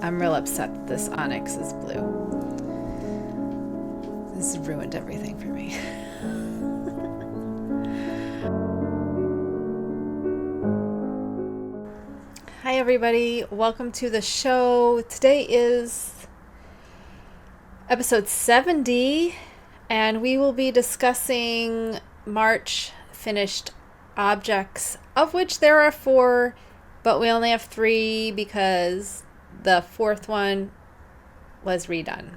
I'm real upset that this onyx is blue. This has ruined everything for me. Hi everybody, welcome to the show. Today is episode 70 and we will be discussing March finished objects, of which there are 4, but we only have 3 because the 4th one was redone.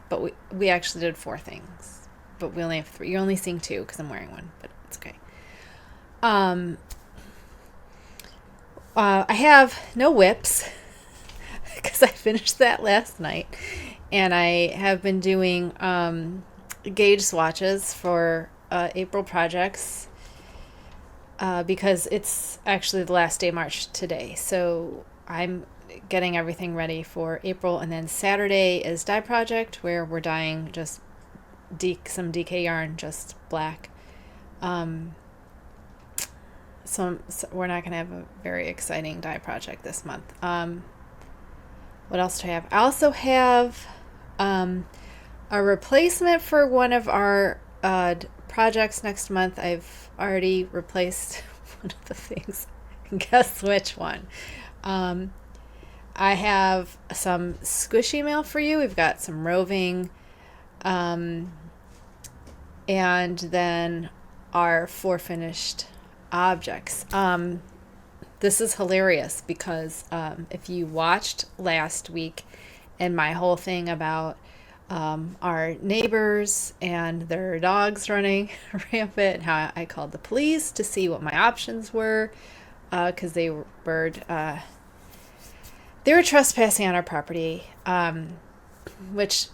But we actually did 4 things, but we only have 3. You're only seeing 2 because I'm wearing one, but it's okay. I have no whips because I finished that last night, and I have been doing gauge swatches for April projects because it's actually the last day of March today. So I'm getting everything ready for April, and then Saturday is dye project where we're dyeing just some DK yarn, just black. So we're not going to have a very exciting dye project this month. What else do I have? I also have a replacement for one of our projects next month. I've already replaced one of the things. Guess which one? I have some squishy mail for you. We've got some roving, and then our 4 finished objects. This is hilarious because if you watched last week and my whole thing about our neighbors and their dogs running rampant, and how I called the police to see what my options were because they were trespassing on our property, which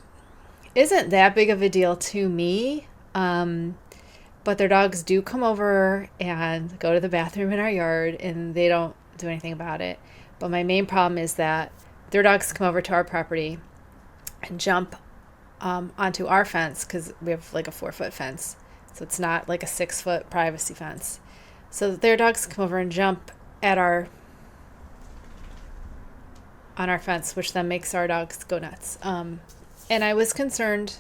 isn't that big of a deal to me. But their dogs do come over and go to the bathroom in our yard, and they don't do anything about it. But my main problem is that their dogs come over to our property and jump onto our fence, because we have like a 4-foot fence. So it's not like a 6-foot privacy fence. So their dogs come over and jump at on our fence, which then makes our dogs go nuts. And I was concerned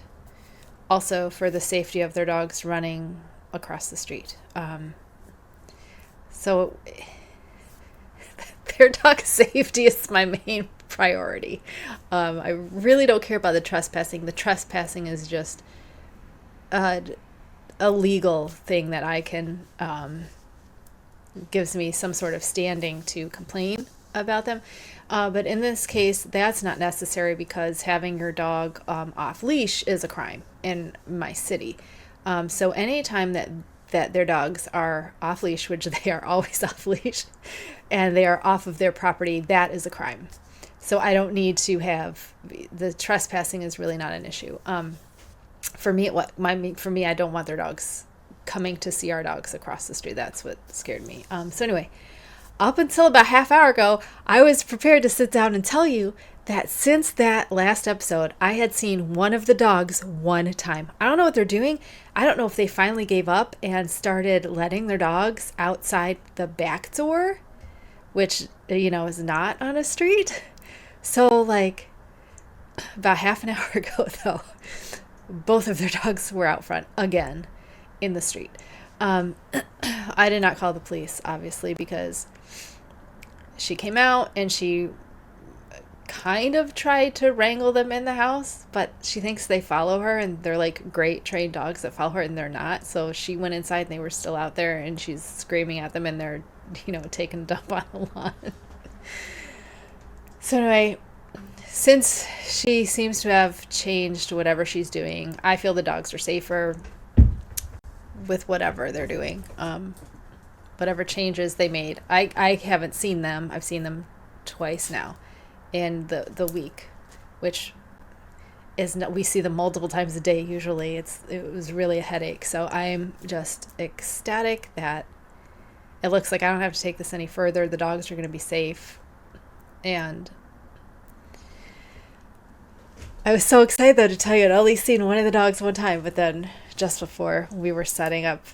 also for the safety of their dogs running across the street. So their dog safety is my main priority. I really don't care about the trespassing. The trespassing is just a legal thing that I can, gives me some sort of standing to complain about them. But in this case, that's not necessary because having your dog off leash is a crime in my city. So anytime that their dogs are off leash, which they are always off leash, and they are off of their property, that is a crime. So I don't need to have the trespassing is really not an issue. For me, I don't want their dogs coming to see our dogs across the street. That's what scared me. So anyway, up until about half hour ago, I was prepared to sit down and tell you that since that last episode, I had seen one of the dogs one time. I don't know what they're doing. I don't know if they finally gave up and started letting their dogs outside the back door, which, is not on a street. So like about half an hour ago, though, both of their dogs were out front again in the street. I did not call the police, obviously, because she came out and she kind of tried to wrangle them in the house, but she thinks they follow her and they're like great trained dogs that follow her, and they're not. So she went inside and they were still out there, and she's screaming at them, and they're, taking a dump on the lawn. So anyway, since she seems to have changed whatever she's doing, I feel the dogs are safer with whatever they're doing. Whatever changes they made. I haven't seen them. I've seen them twice now in the week, which is we see them multiple times a day usually. It was really a headache. So I'm just ecstatic that it looks like I don't have to take this any further. The dogs are going to be safe. And I was so excited, though, to tell you I'd only seen one of the dogs one time, but then just before we were setting up,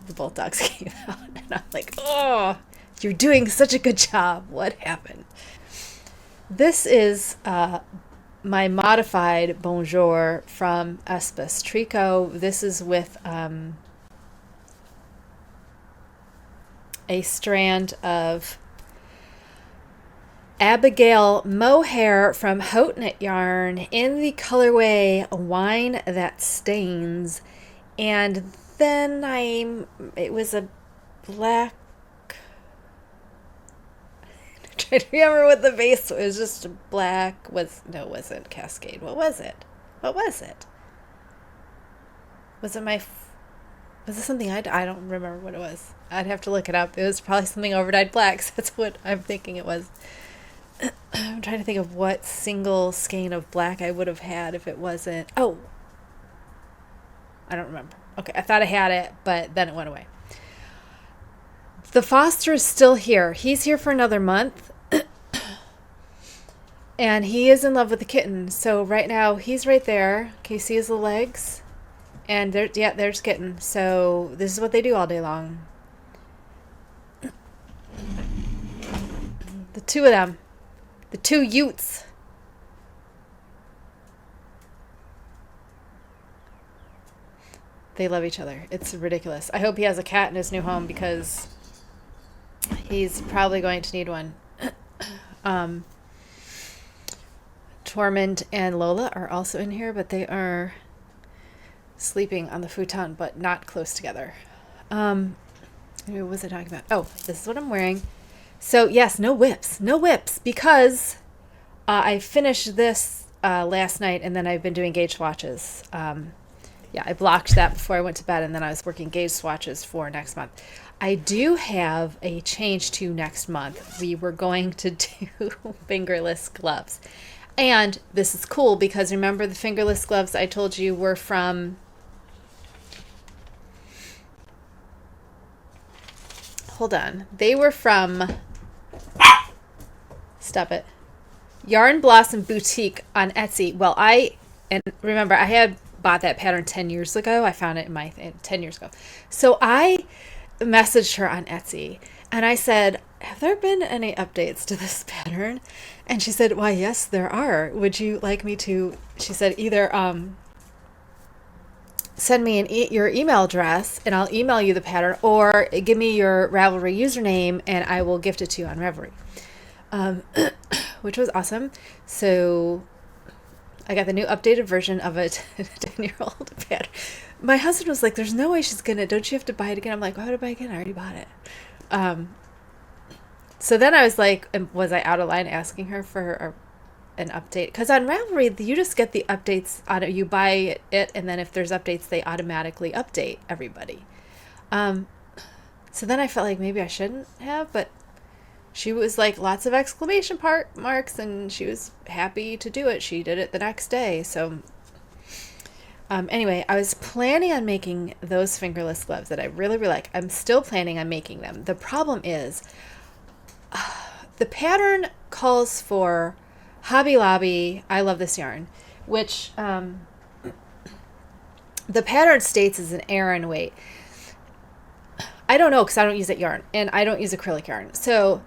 the both dogs came out, and I'm like, oh, you're doing such a good job. What happened? This is my modified Bonjour from Espus Tricot. This is with a strand of Abigail mohair from Haute Knit Yarn in the colorway Wine That Stains. And then it was a black, I'm trying to remember what the base was. It was just a black, no, it wasn't Cascade. What was it? Was it was it something I don't remember what it was. I'd have to look it up. It was probably something overdyed black, so that's what I'm thinking it was. I'm trying to think of what single skein of black I would have had if it wasn't. Oh, I don't remember. Okay, I thought I had it, but then it went away. The Foster is still here. He's here for another month. And he is in love with the kitten. So right now, he's right there. Can you see his little legs? And there's kitten. So this is what they do all day long. The two of them. The two Utes. They love each other. It's ridiculous. I hope he has a cat in his new home because he's probably going to need one. Tormund and Lola are also in here, but they are sleeping on the futon, but not close together. What was I talking about? Oh, this is what I'm wearing. So yes, no whips, because I finished this last night, and then I've been doing gauge swatches. I blocked that before I went to bed, and then I was working gauge swatches for next month. I do have a change to next month. We were going to do fingerless gloves. And this is cool because remember the fingerless gloves I told you were from hold on. They were from stop it. Yarn Blossom Boutique on Etsy. Well, remember I had bought that pattern 10 years ago. I found it in 10 years ago. So I messaged her on Etsy and I said, have there been any updates to this pattern? And she said, why, yes, there are. Would you like me to, she said, either send me your email address and I'll email you the pattern, or give me your Ravelry username and I will gift it to you on Ravelry. Which was awesome. So I got the new updated version of a 10-year-old pattern. My husband was like, there's no way she's gonna, don't you have to buy it again? I'm like, why would I buy it again? I already bought it. So then I was like, was I out of line asking her for an update? Because on Ravelry, you just get the updates, you buy it, and then if there's updates, they automatically update everybody. So then I felt like maybe I shouldn't have, but she was like lots of exclamation marks, and she was happy to do it. She did it the next day. So anyway, I was planning on making those fingerless gloves that I really, really like. I'm still planning on making them. The problem is the pattern calls for Hobby Lobby, I love this yarn, which the pattern states is an Aran weight. I don't know because I don't use that yarn, and I don't use acrylic yarn. So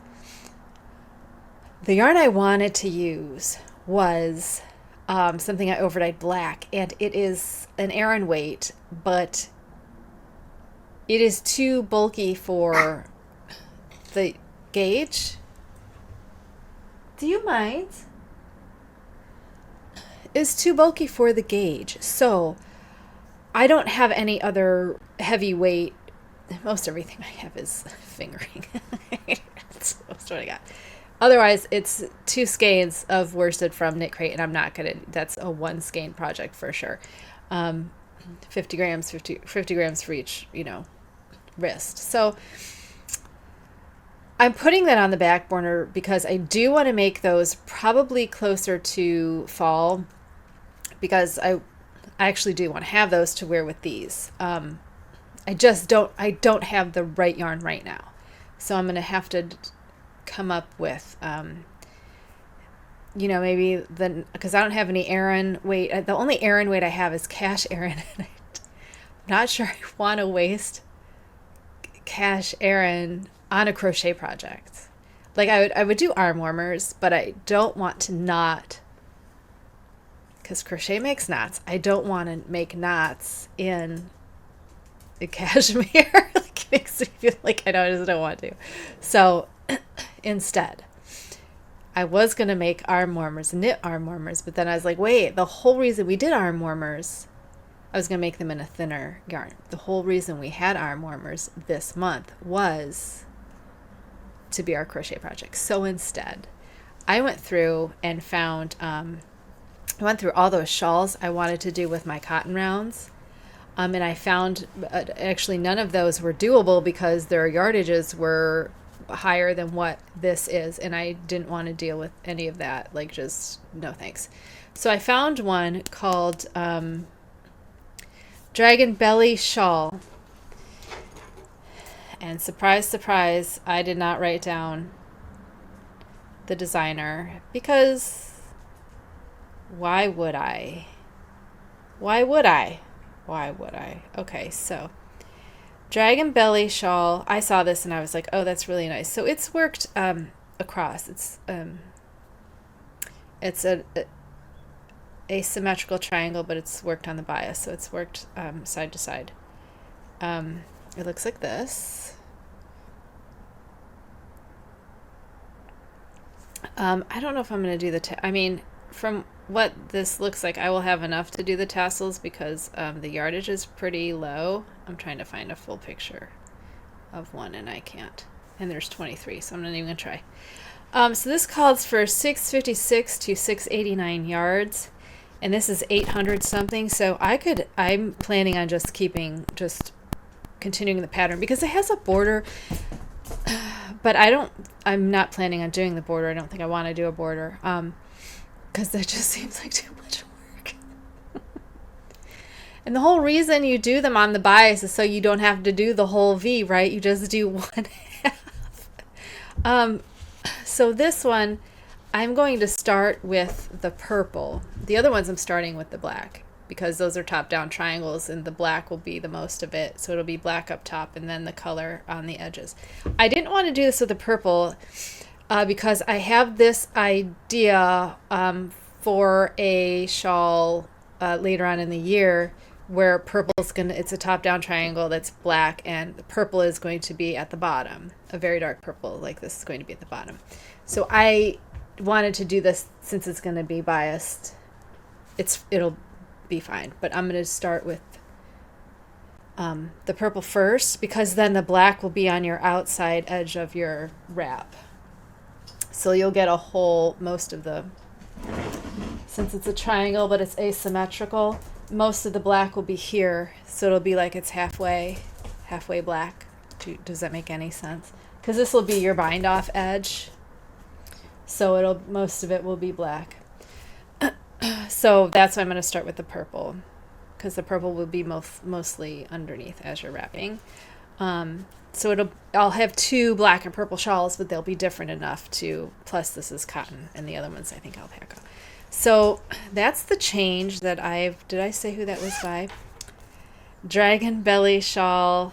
the yarn I wanted to use was something I overdyed black, and it is an Aran weight, but it is too bulky for the gauge. Do you mind? It's too bulky for the gauge. So I don't have any other heavyweight. Most everything I have is fingering. That's most what I got. Otherwise, it's 2 skeins of worsted from Knitcrate, and I'm not going to, that's a 1 skein project for sure. 50 grams for each, wrist. So I'm putting that on the back burner because I do want to make those probably closer to fall, because I actually do want to have those to wear with these. I don't have the right yarn right now. So I'm going to have to come up with, maybe because I don't have any Aran weight. The only Aran weight I have is Cash Aran. And I'm not sure I want to waste Cash Aran on a crochet project. like I would do arm warmers, but I don't want to knot, because crochet makes knots. I don't want to make knots in the cashmere. Like, it makes me feel like I just don't want to. So instead, I was going to make arm warmers, knit arm warmers, but then I was like, wait, the whole reason we did arm warmers, I was going to make them in a thinner yarn. The whole reason we had arm warmers this month was to be our crochet project. So instead, I went through and found, I went through all those shawls I wanted to do with my cotton rounds. And I found actually none of those were doable because their yardages were higher than what this is. And I didn't want to deal with any of that. Like, just no thanks. So I found one called Dragon Belly Shawl. And surprise, surprise, I did not write down the designer, because why would I? Why would I? Why would I? Okay, so Dragon Belly Shawl. I saw this and I was like, oh, that's really nice. So it's worked across. It's a asymmetrical triangle, but it's worked on the bias, so it's worked side to side. It looks like this. I don't know if I'm going to do the I mean, from what this looks like, I will have enough to do the tassels because the yardage is pretty low. I'm trying to find a full picture of one and I can't. And there's 23, so I'm not even going to try. So this calls for 656 to 689 yards, and this is 800 something. So I'm planning on just continuing the pattern because it has a border, but I'm not planning on doing the border. I don't think I want to do a border because that just seems like too much work. And the whole reason you do them on the bias is so you don't have to do the whole V, right? You just do one half. So this one, I'm going to start with the purple. The other ones I'm starting with the black because those are top-down triangles and the black will be the most of it. So it'll be black up top and then the color on the edges. I didn't want to do this with the purple because I have this idea for a shawl later on in the year where it's a top-down triangle that's black and the purple is going to be at the bottom. A very dark purple like this is going to be at the bottom. So I wanted to do this since it's going to be biased. It'll be fine, but I'm going to start with the purple first because then the black will be on your outside edge of your wrap. So you'll get since it's a triangle but it's asymmetrical, most of the black will be here, so it'll be like it's halfway black. Does that make any sense? Because this will be your bind off edge, so most of it will be black. So that's why I'm going to start with the purple, because the purple will be mostly underneath as you're wrapping. So I'll have two black and purple shawls, but they'll be different enough plus this is cotton and the other ones I think alpaca. So that's the change that did I say who that was by? Dragon Belly Shawl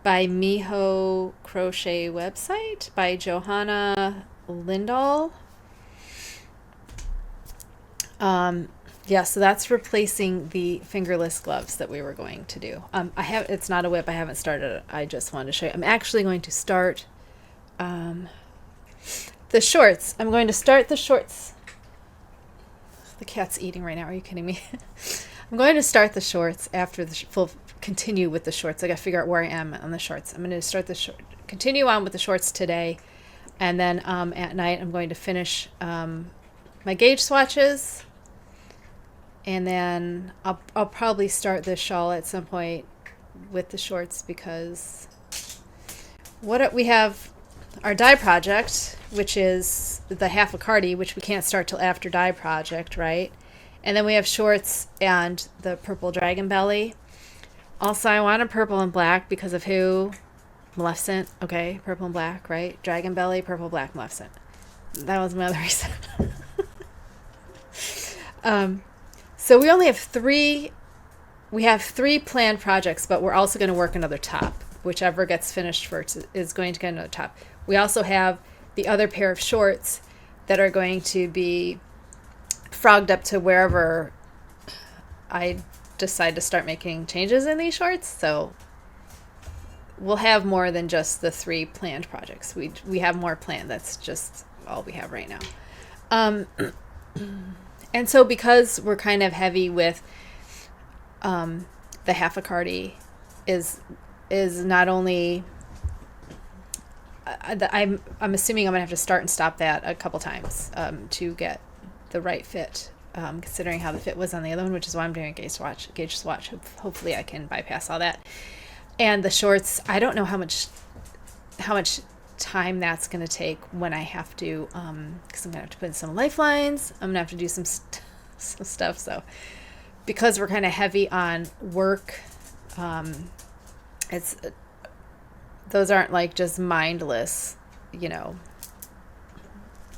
by Miho Crochet website by Johanna Lindahl. Yeah, so that's replacing the fingerless gloves that we were going to do. It's not a whip. I haven't started it. I just wanted to show you. I'm actually going to start the shorts. I'm going to start the shorts. The cat's eating right now. Are you kidding me? I'm going to start the shorts after continue with the shorts. I got to figure out where I am on the shorts. I'm going to continue on with the shorts today. And then at night, I'm going to finish my gauge swatches. And then I'll probably start this shawl at some point with the shorts because we have our dye project, which is the half a Cardi, which we can't start till after dye project, right? And then we have shorts and the purple dragon belly. Also, I want a purple and black because of who? Maleficent. Okay, purple and black, right? Dragon belly, purple, black, Maleficent. That was my other reason. So we only have three planned projects, but we're also going to work another top. Whichever gets finished first is going to get another top. We also have the other pair of shorts that are going to be frogged up to wherever I decide to start making changes in these shorts. So we'll have more than just the 3 planned projects. We have more planned. That's just all we have right now. And so because we're kind of heavy with the half a Cardi is not only I'm assuming I'm gonna have to start and stop that a couple times to get the right fit, considering how the fit was on the other one, which is why I'm doing a gauge swatch. Hopefully I can bypass all that. And the shorts, I don't know how much time that's going to take when I have to, because I'm going to have to put in some lifelines. I'm going to have to do some stuff. So because we're kind of heavy on work, those aren't like just mindless,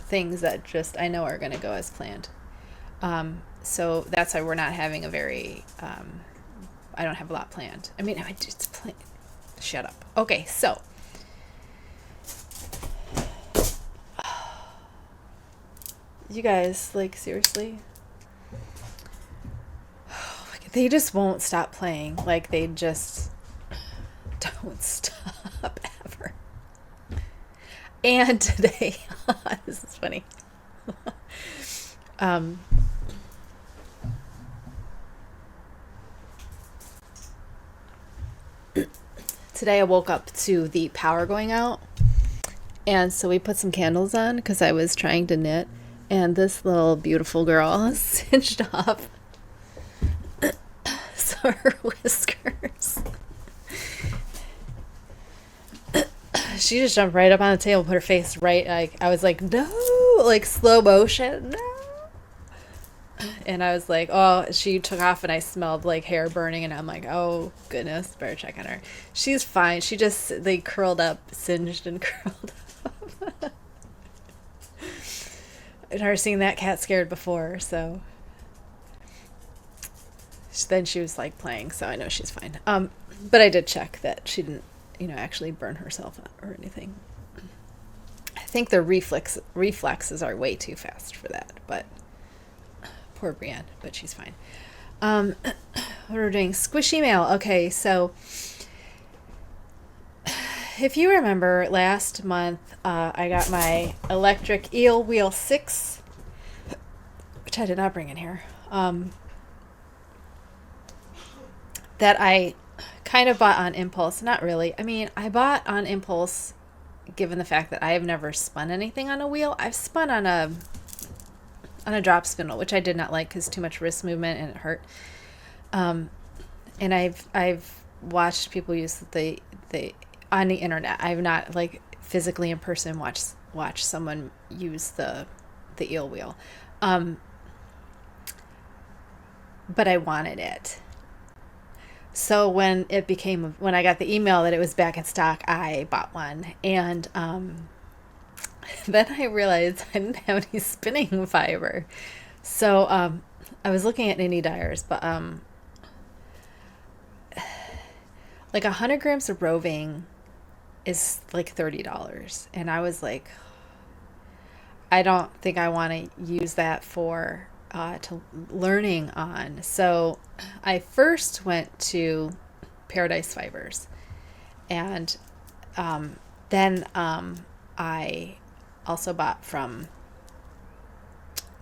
things that just I know are going to go as planned. So that's why we're not having a very, I don't have a lot planned. I mean, it's planned. Shut up. Okay, so. You guys, like, seriously? They just won't stop playing. Like, they just don't stop ever. And today, this is funny. Today I woke up to the power going out, and so we put some candles on because I was trying to knit, and this little beautiful girl cinched off so her whiskers. She just jumped right up on the table, put her face right, like I was like, no, like slow motion, no. And I was like, oh, she took off and I smelled like hair burning, and I'm like, oh goodness, better check on her. She's fine. She just curled up, singed and curled up. I'd never seen that cat scared before, so then she was like playing, so I know she's fine. But I did check that she didn't, actually burn herself or anything. I think the reflexes are way too fast for that, but poor Brienne, but she's fine. What we're doing, squishy mail. Okay, so if you remember last month, I got my electric eel wheel 6, which I did not bring in here, that I kind of bought on impulse. Not really. I mean, I bought on impulse given the fact that I have never spun anything on a wheel. I've spun on a drop spindle, which I did not like because too much wrist movement and it hurt. And I've watched people use the on the internet. I've not like physically in person watched someone use the eel wheel. But I wanted it. So when I got the email that it was back in stock, I bought one. And then I realized I didn't have any spinning fiber. So I was looking at knitting dyers, but like 100 grams of roving is like $30. And I was like, I don't think I want to use that for to learning on. So I first went to Paradise Fibers, and then I also bought from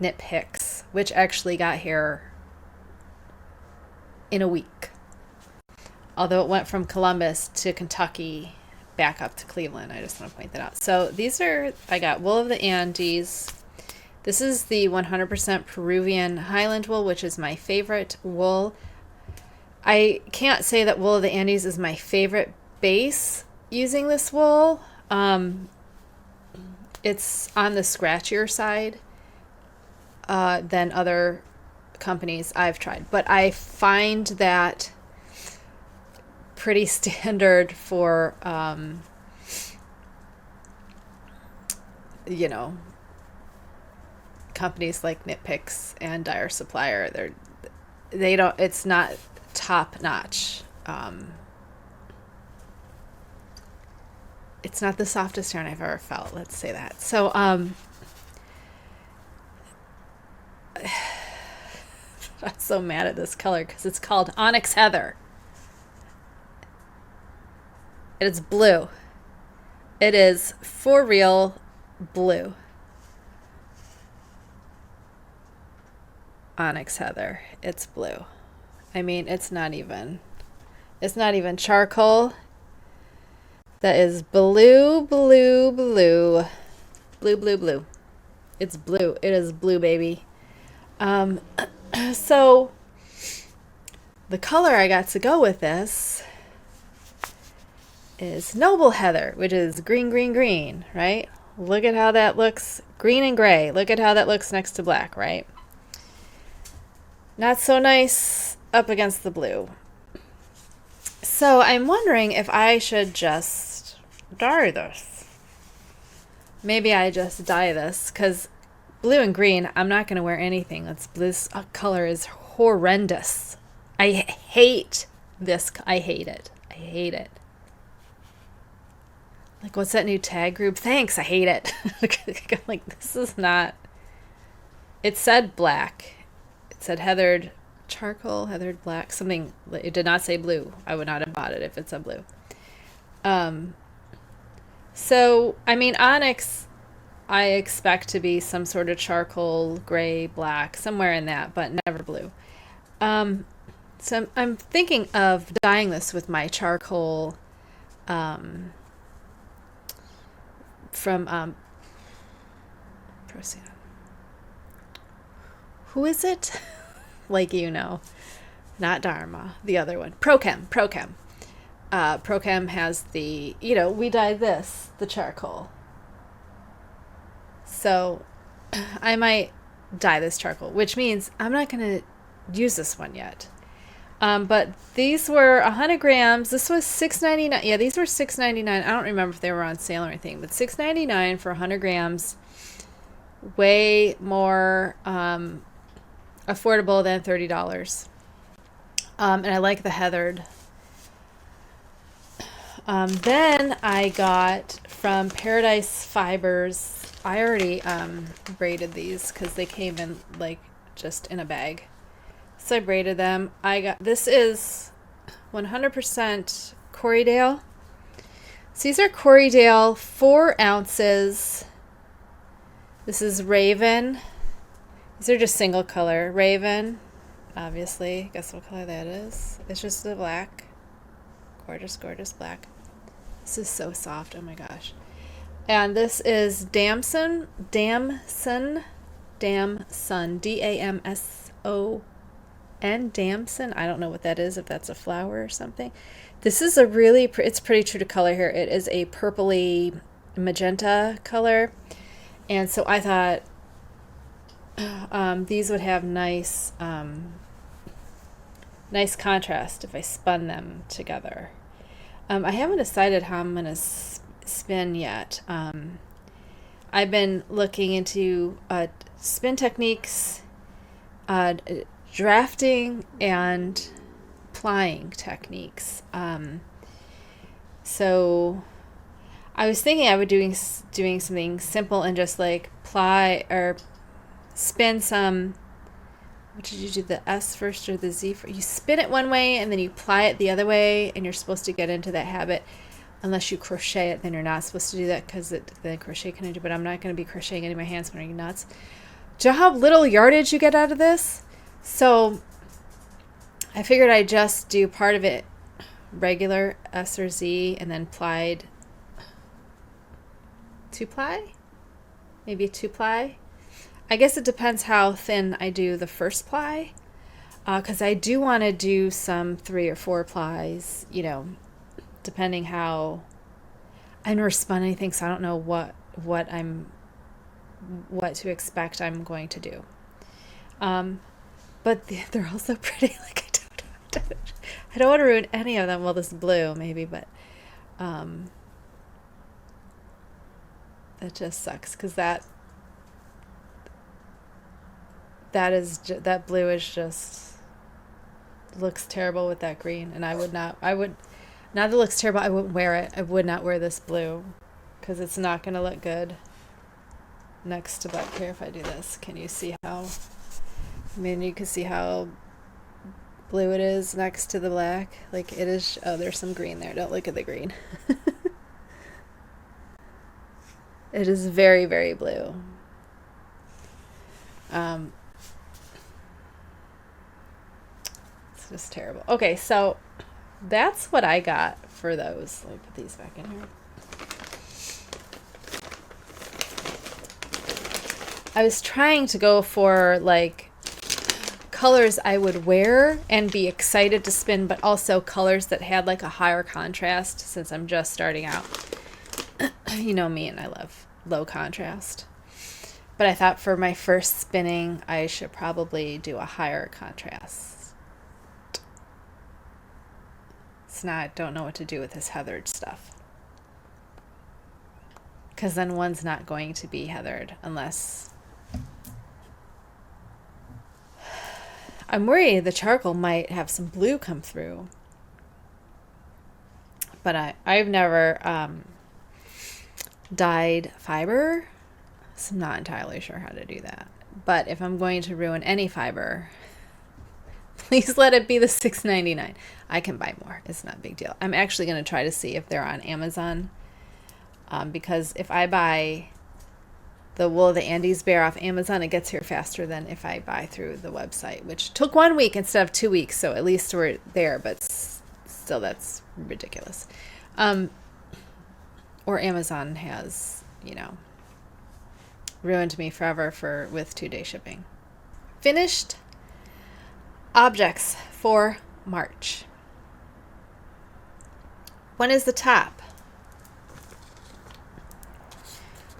Knit Picks, which actually got here in a week. Although it went from Columbus to Kentucky back up to Cleveland. I just want to point that out. So I got Wool of the Andes. This is the 100% Peruvian Highland wool, which is my favorite wool. I can't say that Wool of the Andes is my favorite base using this wool. It's on the scratchier side than other companies I've tried. But I find that pretty standard for, companies like Knit Picks and Dyer Supplier. It's not top notch. it's not the softest yarn I've ever felt. Let's say that. So, I'm so mad at this color because it's called Onyx Heather. It's blue. It is for real blue. Onyx Heather. It's blue. I mean, it's not even charcoal. That is blue, blue, blue. Blue, blue, blue. It's blue. It is blue, baby. So the color I got to go with this is Noble Heather, which is green, green, green, right? Look at how that looks. Green and gray. Look at how that looks next to black, right? Not so nice up against the blue. So I'm wondering if I should just dye this. Maybe I just dye this because blue and green, I'm not going to wear anything that's blue. This color is horrendous. I hate this. I hate it. I hate it. Like, what's that new tag group? Thanks, I hate it. I'm like, this is not... It said black. It said heathered charcoal, heathered black, something. It did not say blue. I would not have bought it if it said blue. So, I mean, onyx, I expect to be some sort of charcoal, gray, black, somewhere in that, but never blue. So I'm thinking of dyeing this with my charcoal from Procyon. Who is it? Like, you know, not Dharma, the other one. Prochem. Prochem has the, you know, we dye this, the charcoal. So I might dye this charcoal, which means I'm not going to use this one yet. But these were 100 grams. This was $6.99. Yeah, these were $6.99. I don't remember if they were on sale or anything, but $6.99 for 100 grams. Way more affordable than $30. And I like the heathered. Then I got from Paradise Fibers. I already braided these because they came in like just in a bag. So I braided them. This is 100% Corriedale. So these are Corriedale, 4 ounces. This is Raven. These are just single color. Raven, obviously. Guess what color that is? It's just the black. Gorgeous, gorgeous black. This is so soft. Oh my gosh. And this is Damson. Damson. D-A-M-S-O-N. Damson. I don't know what that is, if that's a flower or something. This is a really, it's pretty true to color here. It is a purpley magenta color. And so I thought these would have nice, nice contrast if I spun them together. I haven't decided how I'm going to spin yet. I've been looking into spin techniques, drafting, and plying techniques. So I was thinking I would doing something simple and just like ply or spin some. What did you do, the S first or the Z first? You spin it one way and then you ply it the other way, and you're supposed to get into that habit. Unless you crochet it, then you're not supposed to do that because the crochet can do. But I'm not going to be crocheting any of my hands. Are you nuts? Do you know how little yardage you get out of this? So I figured I'd just do part of it regular S or Z and then plied 2-ply? Maybe 2-ply? I guess it depends how thin I do the first ply, because I do want to do some 3 or 4 plies, you know, depending how. I never spun anything, so I don't know what to expect I'm going to do. But they're all so pretty. Like I don't want to ruin any of them. Well, this blue maybe, but that just sucks because that blue is just looks terrible with that green, and I would not that it looks terrible, I wouldn't wear it. I would not wear this blue because it's not going to look good next to black. Here, if I do this, can you see how, I mean, you can see how blue it is next to the black. Like it is, oh, there's some green there. Don't look at the green. It is very, very blue. It's just terrible. Okay, so that's what I got for those. Let me put these back in here. I was trying to go for like colors I would wear and be excited to spin, but also colors that had like a higher contrast since I'm just starting out. You know me, and I love low contrast. But I thought for my first spinning, I should probably do a higher contrast. It's not, don't know what to do with this heathered stuff. Because then one's not going to be heathered unless... I'm worried the charcoal might have some blue come through. But I've never dyed fiber, so I'm not entirely sure how to do that. But if I'm going to ruin any fiber, please let it be the $6.99. I can buy more. It's not a big deal. I'm actually going to try to see if they're on Amazon, because if I buy the wool of the Andes bear off Amazon, it gets here faster than if I buy through the website, which took 1 week instead of 2 weeks. So at least we're there, but still that's ridiculous. Or Amazon has, you know, ruined me forever with 2-day shipping. Finished objects for March. One is the top.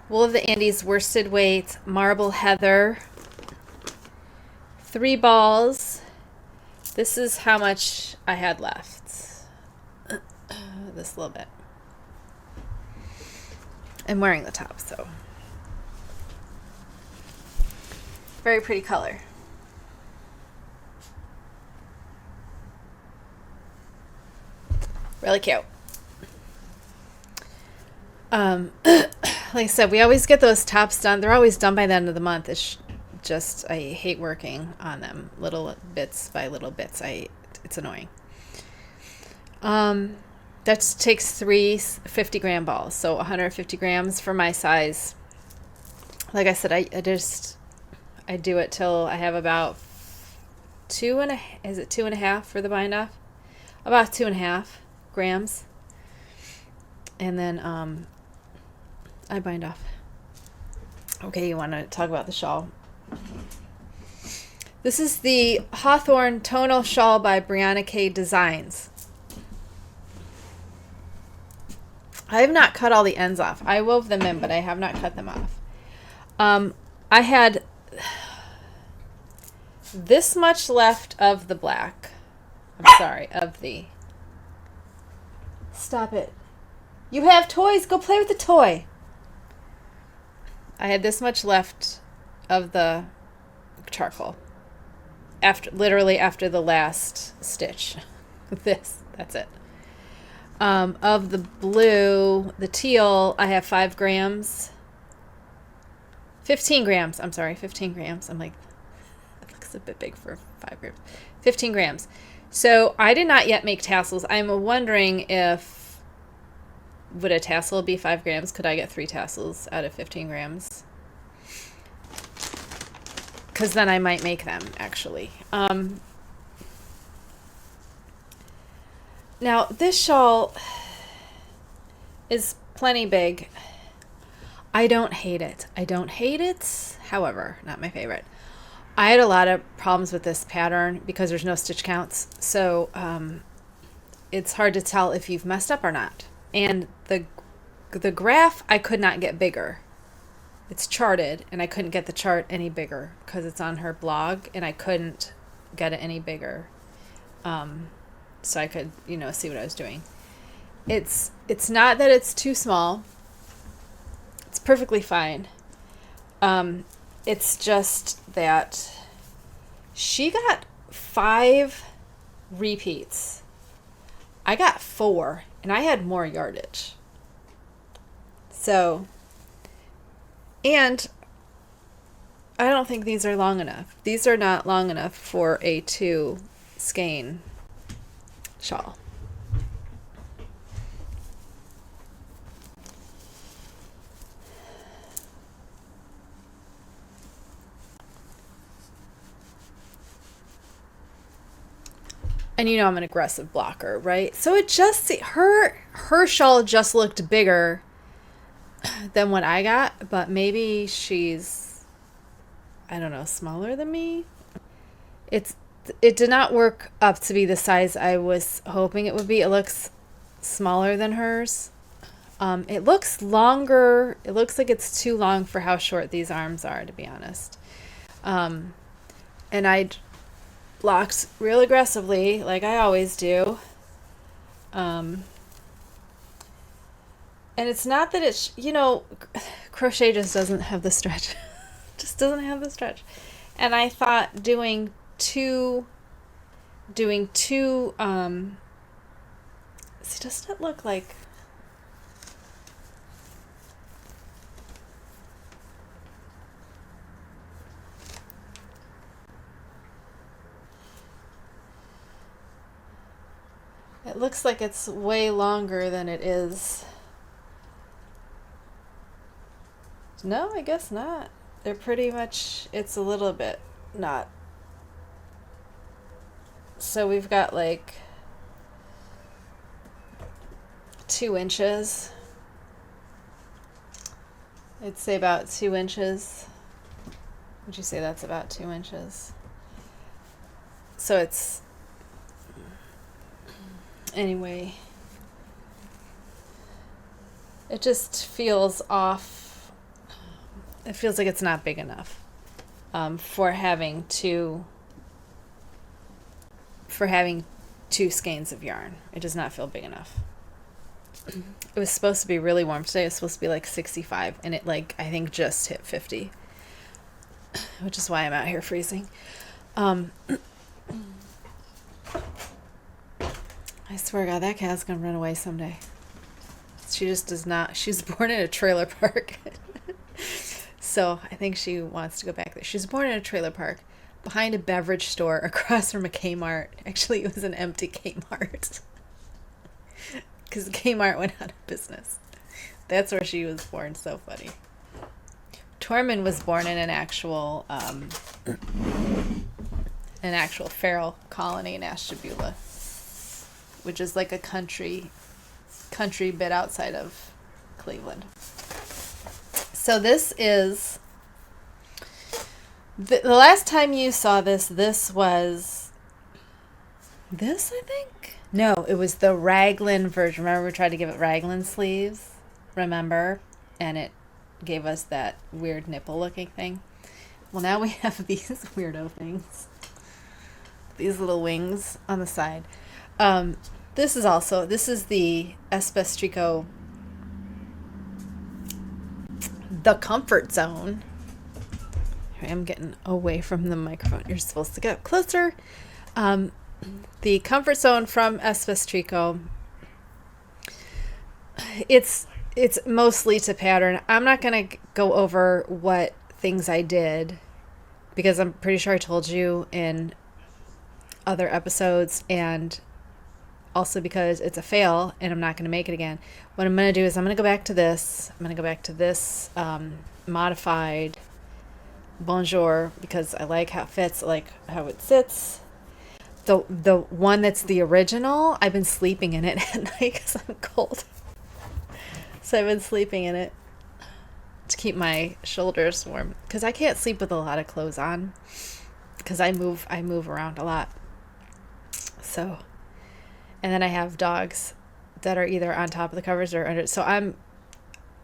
Wool of the Andes worsted weight, marble heather, 3 balls. This is how much I had left. This little bit. I'm wearing the top, so. Very pretty color. Really cute. Like I said, we always get those tops done. They're always done by the end of the month. It's just, I hate working on them. Little bits by little bits. It's annoying. That takes 3 50-gram balls. So 150 grams for my size. Like I said, I do it till I have about 2.5 for the bind off? About 2.5 grams. And then I bind off. Okay, you want to talk about the shawl? This is the Hawthorne Tonal Shawl by Brianna K. Designs. I have not cut all the ends off. I wove them in, but I have not cut them off. I had this much left of the black. I'm sorry, of the... Stop it. You have toys. Go play with the toy. I had this much left of the charcoal. Literally after the last stitch. That's it. Of the blue, the teal, I have 5 grams. 15 grams. I'm sorry, 15 grams. I'm like, that looks a bit big for 5 grams. 15 grams. So I did not yet make tassels. I'm wondering if, would a tassel be 5 grams? Could I get 3 tassels out of 15 grams? Because then I might make them, actually. Now, this shawl is plenty big. I don't hate it. I don't hate it. However, not my favorite. I had a lot of problems with this pattern because there's no stitch counts. So it's hard to tell if you've messed up or not. And the graph, I could not get bigger. It's charted, and I couldn't get the chart any bigger because it's on her blog, and I couldn't get it any bigger. So I could, see what I was doing. It's not that it's too small. It's perfectly fine. It's just that she got 5 repeats. I got 4, and I had more yardage. So, and I don't think these are long enough. These are not long enough for a 2 skein shawl. And you know I'm an aggressive blocker, right? So it just, her shawl just looked bigger than what I got, but maybe she's, I don't know, smaller than me. It did not work up to be the size I was hoping it would be. It looks smaller than hers. It looks longer. It looks like it's too long for how short these arms are, to be honest. And I blocked real aggressively, like I always do. And it's not that it's, crochet just doesn't have the stretch. Just doesn't have the stretch. And I thought doing two, see, doesn't it look like, it looks like it's way longer than it is. No, I guess not. They're pretty much, it's a little bit not. So we've got like 2 inches. I'd say about 2 inches. Would you say that's about 2 inches? So it's, anyway, it just feels off. It feels like it's not big enough for having 2 skeins of yarn. It does not feel big enough. It was supposed to be really warm today. It was supposed to be like 65, and it I think just hit 50, which is why I'm out here freezing. I swear to God, that cat's gonna run away someday. She just does not. She's born in a trailer park. So I think she wants to go back there. She was born in a trailer park behind a beverage store across from a Kmart. Actually, it was an empty Kmart. Because Kmart went out of business. That's where she was born. So funny. Tormund was born in an actual feral colony in Ashtabula, which is like a country bit outside of Cleveland. So this is the last time you saw this was this, I think. No, it was the raglan version. Remember, we tried to give it raglan sleeves, remember? And it gave us that weird nipple looking thing. Well, now we have these weirdo things. These little wings on the side. This is the Espestrico, the Comfort Zone. Here I am getting away from the microphone. You're supposed to get up closer. The Comfort Zone from Espestrico. It's mostly to pattern. I'm not going to go over what things I did because I'm pretty sure I told you in other episodes, and also because it's a fail and I'm not going to make it again. What I'm going to do is I'm going to go back to this. I'm going to go back to this modified Bonjour because I like how it fits, I like how it sits. The one that's the original, I've been sleeping in it at night because I'm cold. So I've been sleeping in it to keep my shoulders warm because I can't sleep with a lot of clothes on because I move around a lot. So, and then I have dogs that are either on top of the covers or under. So I'm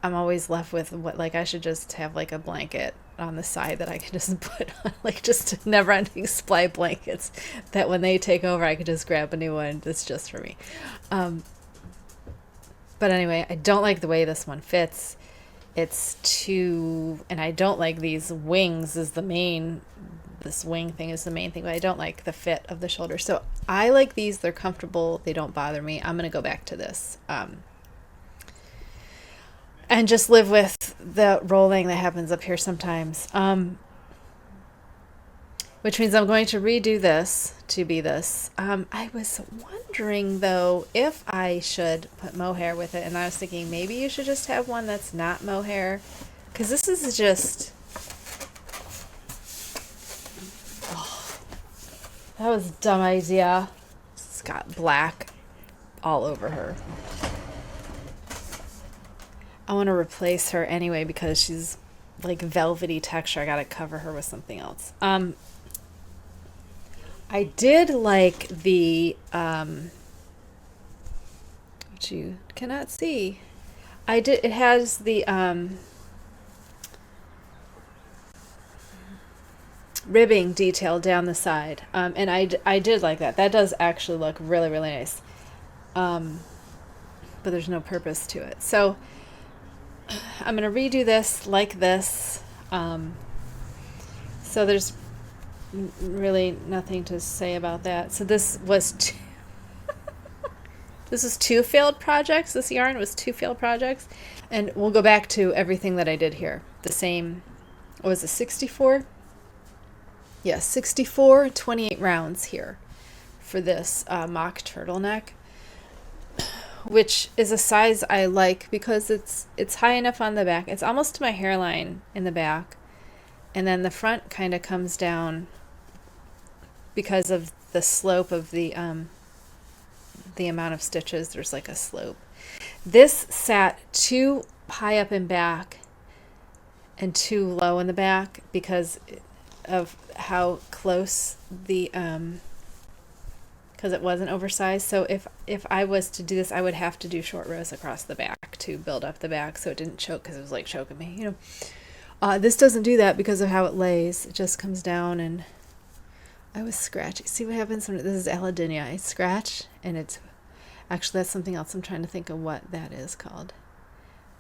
always left with what, I should just have a blanket on the side that I can just put on, just never ending supply of blankets that when they take over, I could just grab a new one that's just for me. But anyway, I don't like the way this one fits. It's too, and I don't like these wings this wing thing is the main thing, but I don't like the fit of the shoulder. So I like these. They're comfortable. They don't bother me. I'm going to go back to this. and just live with the rolling that happens up here sometimes. Which means I'm going to redo this to be this. I was wondering though if I should put mohair with it, and I was thinking maybe you should just have one that's not mohair, because this is just, oh, that was a dumb idea. It's got black all over her. I want to replace her anyway because she's like velvety texture. I gotta cover her with something else. I did like the which you cannot see. It has the ribbing detail down the side, and I did like that. That does actually look really, really nice. But there's no purpose to it. So I'm going to redo this like this. So there's really nothing to say about that. So this was this is 2 failed projects. This yarn was 2 failed projects. And we'll go back to everything that I did here. The same, what was it, 64? Yeah, 64, 28 rounds here for this mock turtleneck, which is a size I like because it's high enough on the back. It's almost to my hairline in the back. And then the front kind of comes down because of the slope of the amount of stitches. There's like a slope. This sat too high up in back and too low in the back because of how close the because it wasn't oversized. So if I was to do this, I would have to do short rows across the back to build up the back so it didn't choke, because it was like choking me, you know. This doesn't do that because of how it lays. It just comes down, and I was scratching. See what happens when this is allodynia. I scratch, and it's actually, that's something else. I'm trying to think of what that is called.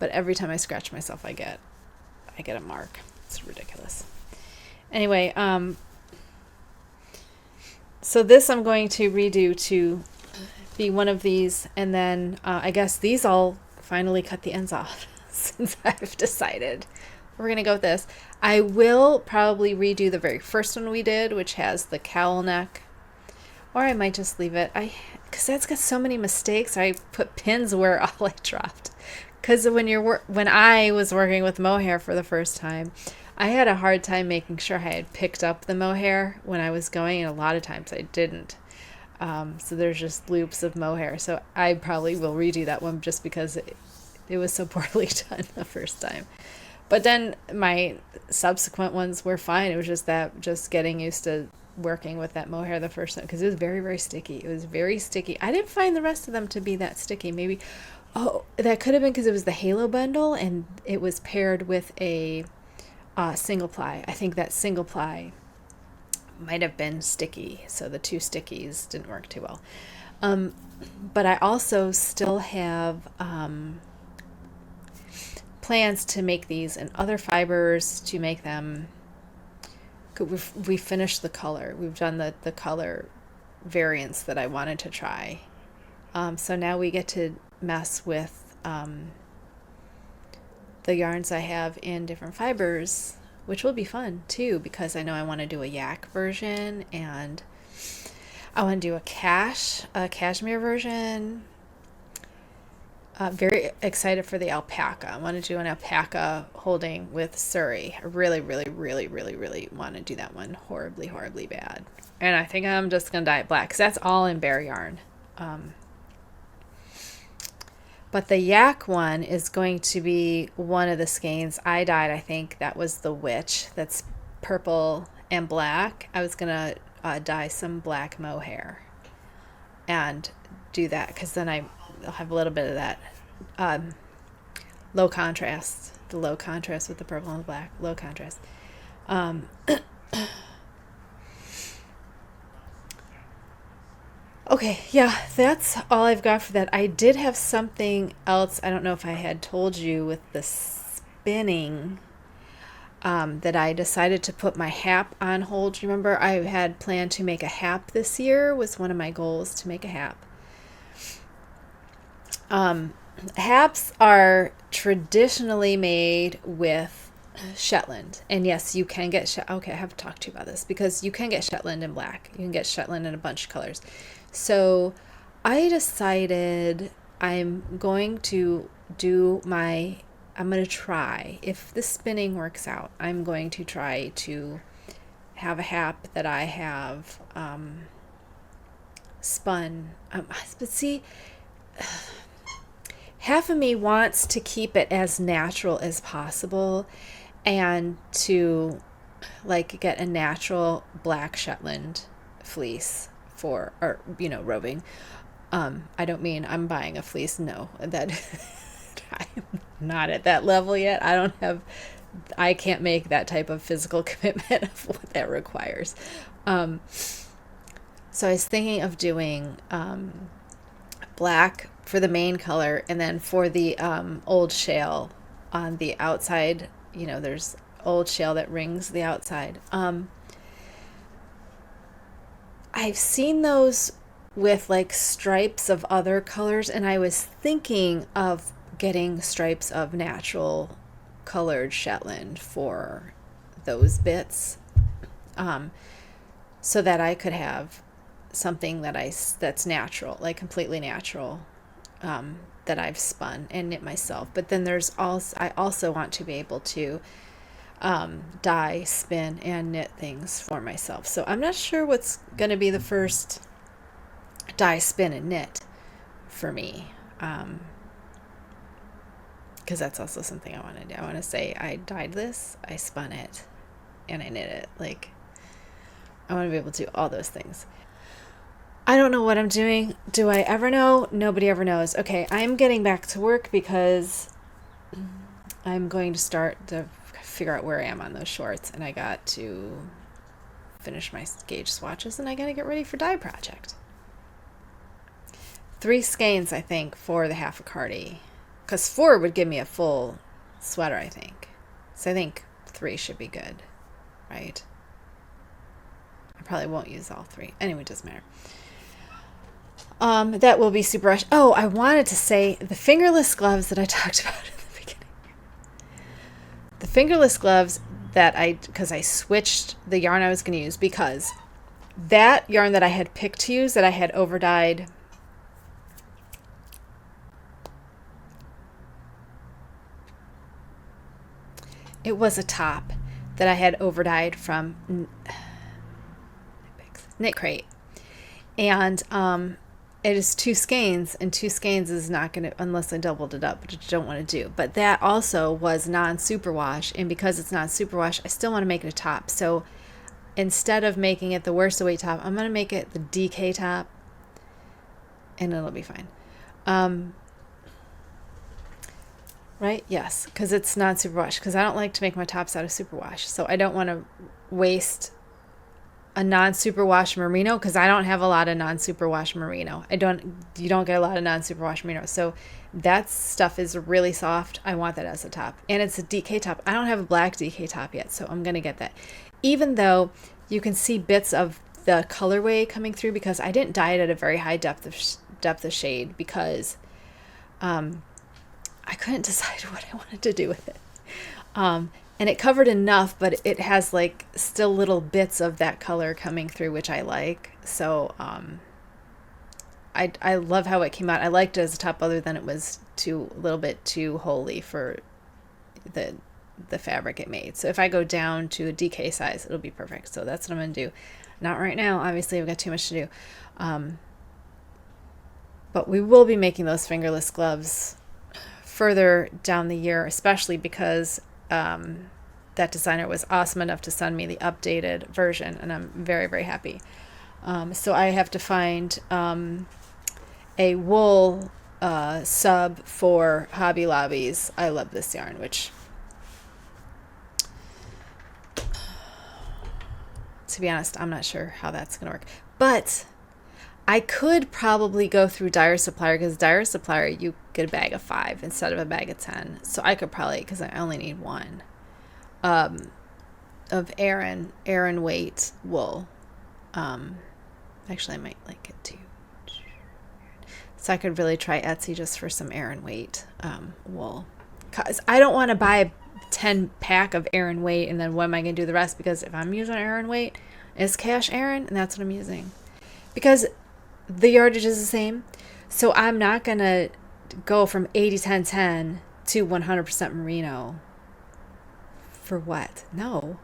But every time I scratch myself, I get a mark. It's ridiculous. Anyway, so this I'm going to redo to be one of these, and then I guess these I'll finally cut the ends off since I've decided we're going to go with this. I will probably redo the very first one we did, which has the cowl neck, or I might just leave it. Because that's got so many mistakes. I put pins where all I dropped. Because when I was working with mohair for the first time, I had a hard time making sure I had picked up the mohair when I was going, and a lot of times I didn't. So there's just loops of mohair. So I probably will redo that one just because it was so poorly done the first time. But then my subsequent ones were fine. It was just getting used to working with that mohair the first time, because it was very, very sticky. It was very sticky. I didn't find the rest of them to be that sticky. Maybe, that could have been because it was the Halo bundle and it was paired with a single ply. I think that single ply might have been sticky, so the 2 stickies didn't work too well. But I also still have plans to make these in other fibers to make them. We finished the color. We've done the color variants that I wanted to try. So now we get to mess with the yarns I have in different fibers, which will be fun too, because I know I want to do a yak version, and I want to do a cashmere version. Very excited for the alpaca. I want to do an alpaca holding with Surrey. I really, really, really, really, really want to do that one horribly, horribly bad. And I think I'm just going to dye it black, because that's all in bare yarn. But the yak one is going to be one of the skeins I dyed. I think that was the witch. That's purple and black. I was going to dye some black mohair and do that, because then I'll have a little bit of that low contrast, the low contrast with the purple and the black, low contrast. Okay, yeah, that's all I've got for that. I did have something else. I don't know if I had told you with the spinning, that I decided to put my hap on hold. Remember, I had planned to make a hap this year, was one of my goals, to make a hap. Haps are traditionally made with Shetland. And yes, you can get okay, I have to talk to you about this because you can get Shetland in black. You can get Shetland in a bunch of colors. So I decided I'm going to try, if the spinning works out, I'm going to try to have a hap that I have spun. But see, half of me wants to keep it as natural as possible and to like get a natural black Shetland fleece for, or roving. I don't mean I'm buying a fleece. No, that I'm not at that level yet. I can't make that type of physical commitment of what that requires. So I was thinking of doing black for the main color, and then for the old shawl on the outside, there's old shawl that rings the outside. I've seen those with like stripes of other colors, and I was thinking of getting stripes of natural colored Shetland for those bits, so that I could have something that's natural, like completely natural, that I've spun and knit myself. But then I also want to be able to dye, spin, and knit things for myself. So I'm not sure what's going to be the first dye, spin, and knit for me, because that's also something I want to do. I want to say I dyed this, I spun it, and I knit it. Like, I want to be able to do all those things. I don't know what I'm doing. Do I ever know? Nobody ever knows. Okay, I'm getting back to work because I'm going to start to figure out where I am on those shorts, and I got to finish my gauge swatches, and I got to get ready for dye project. 3 skeins, I think, for the half a Cardi, because 4 would give me a full sweater, I think. So I think 3 should be good, right? I probably won't use all 3. Anyway, it doesn't matter. That will be super rush. Oh, I wanted to say the fingerless gloves that I talked about in the beginning. The fingerless gloves because I switched the yarn I was going to use, because that yarn that I had picked to use, that I had overdyed, it was a top that I had overdyed from Knitcrate. And it is 2 skeins, and 2 skeins is not going to, unless I doubled it up, which I don't want to do. But that also was non-superwash, and because it's non-superwash, I still want to make it a top. So instead of making it the worsted weight top, I'm going to make it the DK top, and it'll be fine. Right? Yes, because it's non-superwash, because I don't like to make my tops out of superwash. So I don't want to waste a non-superwash merino, because I don't have a lot of non-superwash merino. You don't get a lot of non-superwash merino. So that stuff is really soft. I want that as a top. And it's a DK top. I don't have a black DK top yet, so I'm going to get that. Even though you can see bits of the colorway coming through, because I didn't dye it at a very high depth of shade, because I couldn't decide what I wanted to do with it. And it covered enough, but it has like still little bits of that color coming through, which I like. So I love how it came out. I liked it as a top, other than it was a little bit too holy for the fabric it made. So if I go down to a DK size, it'll be perfect. So that's what I'm going to do. Not right now. Obviously, I've got too much to do. But we will be making those fingerless gloves further down the year, especially because that designer was awesome enough to send me the updated version, and I'm very, very happy. So I have to find a wool sub for Hobby Lobby's I Love This Yarn, which, to be honest, I'm not sure how that's going to work. But I could probably go through Dyer Supplier, because Dyer Supplier, you get a bag of 5 instead of a bag of 10. So I could probably, because I only need 1, of Aran weight wool. Actually, I might like it too. So I could really try Etsy just for some Aran weight wool. Because I don't want to buy a 10 pack of Aran weight and then what am I going to do the rest? Because if I'm using Aran weight, it's cash Aran and that's what I'm using. Because the yardage is the same. So I'm not going to go from 80-10-10 to 100% merino. For what? No.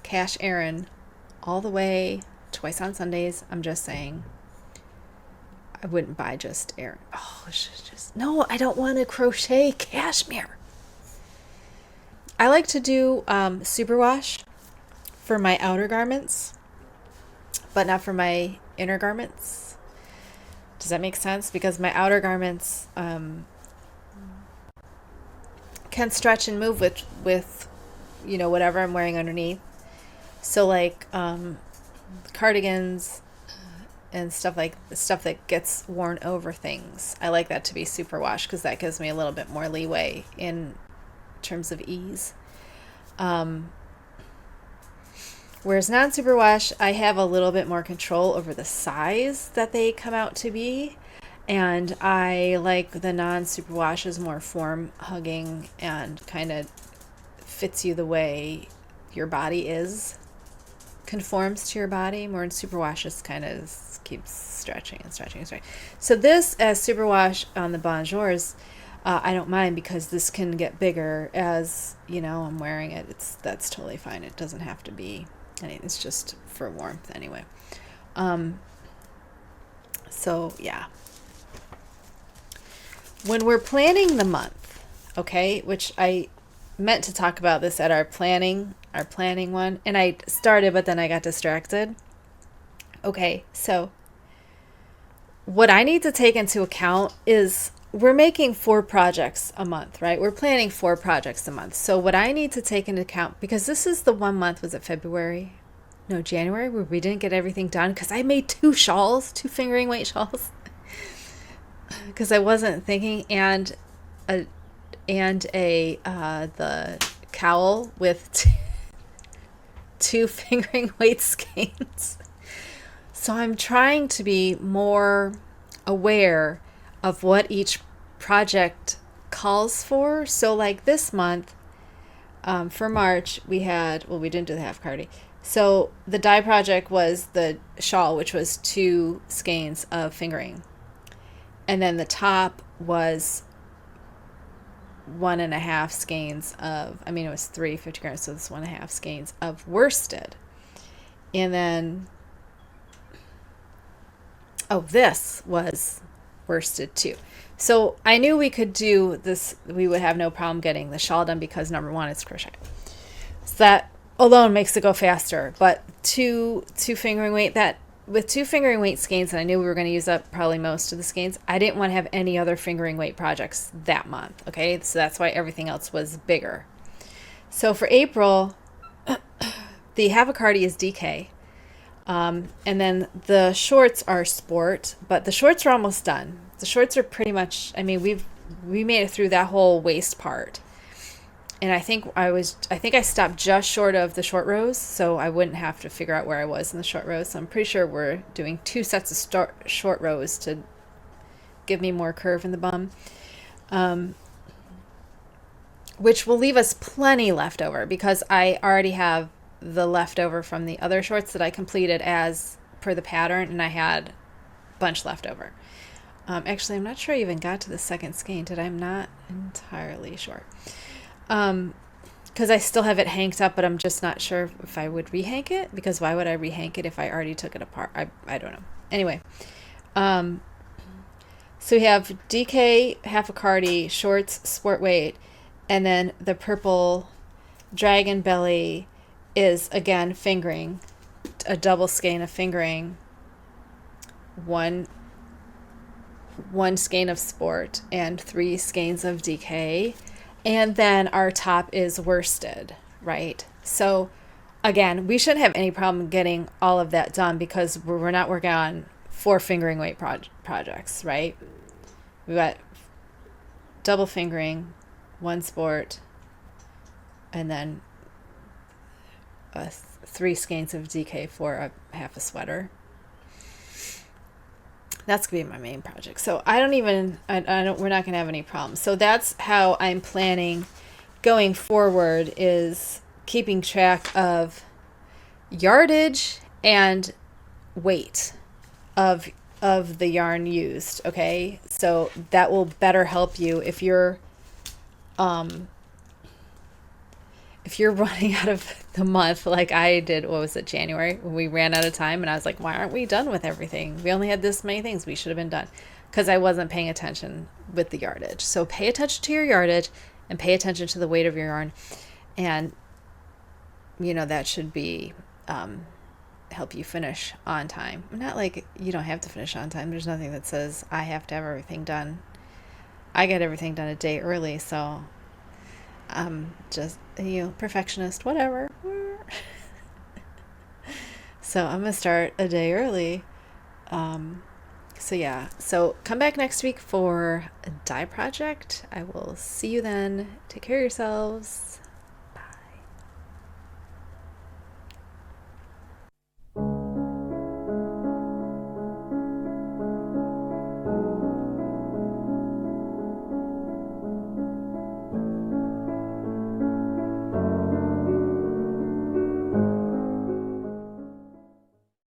Cash Aran all the way, twice on Sundays. I'm just saying. I wouldn't buy just Aran. Oh, just no, I don't want to crochet cashmere. I like to do superwash for my outer garments, but not for my inner garments. Does that make sense? Because my outer garments can stretch and move with whatever I'm wearing underneath. So like cardigans and stuff that gets worn over things. I like that to be superwash because that gives me a little bit more leeway in terms of ease. Whereas non-superwash, I have a little bit more control over the size that they come out to be. And I like the non-superwash is more form hugging and kind of fits you the way your body is, conforms to your body. More in superwash just kind of keeps stretching and stretching and stretching. So this as superwash on the Bonjours, I don't mind because this can get bigger as I'm wearing it. That's totally fine. It doesn't have to be. It's just for warmth anyway. So yeah. When we're planning the month, okay, which I meant to talk about this at our planning one, and I started, but then I got distracted. Okay, so what I need to take into account is we're making 4 projects a month, right? We're planning 4 projects a month. So what I need to take into account, because this is the one month, was it February? No, January, where we didn't get everything done because I made 2 shawls, 2 fingering weight shawls, because I wasn't thinking, and the cowl with 2 fingering weight skeins. So I'm trying to be more aware of what each project calls for. So like this month, for March, we didn't do the half Cardi. So the dye project was the shawl, which was 2 skeins of fingering. And then the top was 1.5 skeins of, it was 350 grams, so it's 1.5 skeins of worsted. And then, this was worsted too. So I knew we could do this, we would have no problem getting the shawl done because number 1, it's crochet. So that alone makes it go faster. But two fingering weight, with 2 fingering weight skeins, and I knew we were going to use up probably most of the skeins, I didn't want to have any other fingering weight projects that month. Okay, so that's why everything else was bigger. So for April, the half a Cardi is DK. And then the shorts are sport, but the shorts are almost done. The shorts are pretty much, we made it through that whole waist part. And I think I stopped just short of the short rows, so I wouldn't have to figure out where I was in the short rows. So I'm pretty sure we're doing 2 sets of short rows to give me more curve in the bum, which will leave us plenty left over because I already have the leftover from the other shorts that I completed as per the pattern, and I had a bunch left over. Actually, I'm not sure I even got to the second skein. Did I? I'm not entirely sure. Because I still have it hanked up, but I'm just not sure if I would rehank it, because why would I rehank it if I already took it apart? I don't know. Anyway, so we have DK, half a Cardi, shorts, sport weight, and then the purple dragon belly is again fingering, a double skein of fingering, one skein of sport, and 3 skeins of DK. And then our top is worsted, right? So again, we shouldn't have any problem getting all of that done because we're not working on 4 fingering weight projects, right? We've got double fingering, 1 sport, and then 3 skeins of DK for a half a sweater. That's gonna be my main project. So I don't, we're not gonna have any problems. So that's how I'm planning going forward, is keeping track of yardage and weight of the yarn used. Okay, so that will better help you if you're running out of the month, like I did. What was it, January, when we ran out of time, and I was like, why aren't we done with everything? We only had this many things, we should have been done, because I wasn't paying attention with the yardage. So pay attention to your yardage and pay attention to the weight of your yarn, and that should be help you finish on time. Not like you don't have to finish on time. There's nothing that says I have to have everything done. I get everything done a day early, so I'm just perfectionist, whatever. So I'm gonna start a day early. So come back next week for a dye project. I will see you then. Take care of yourselves.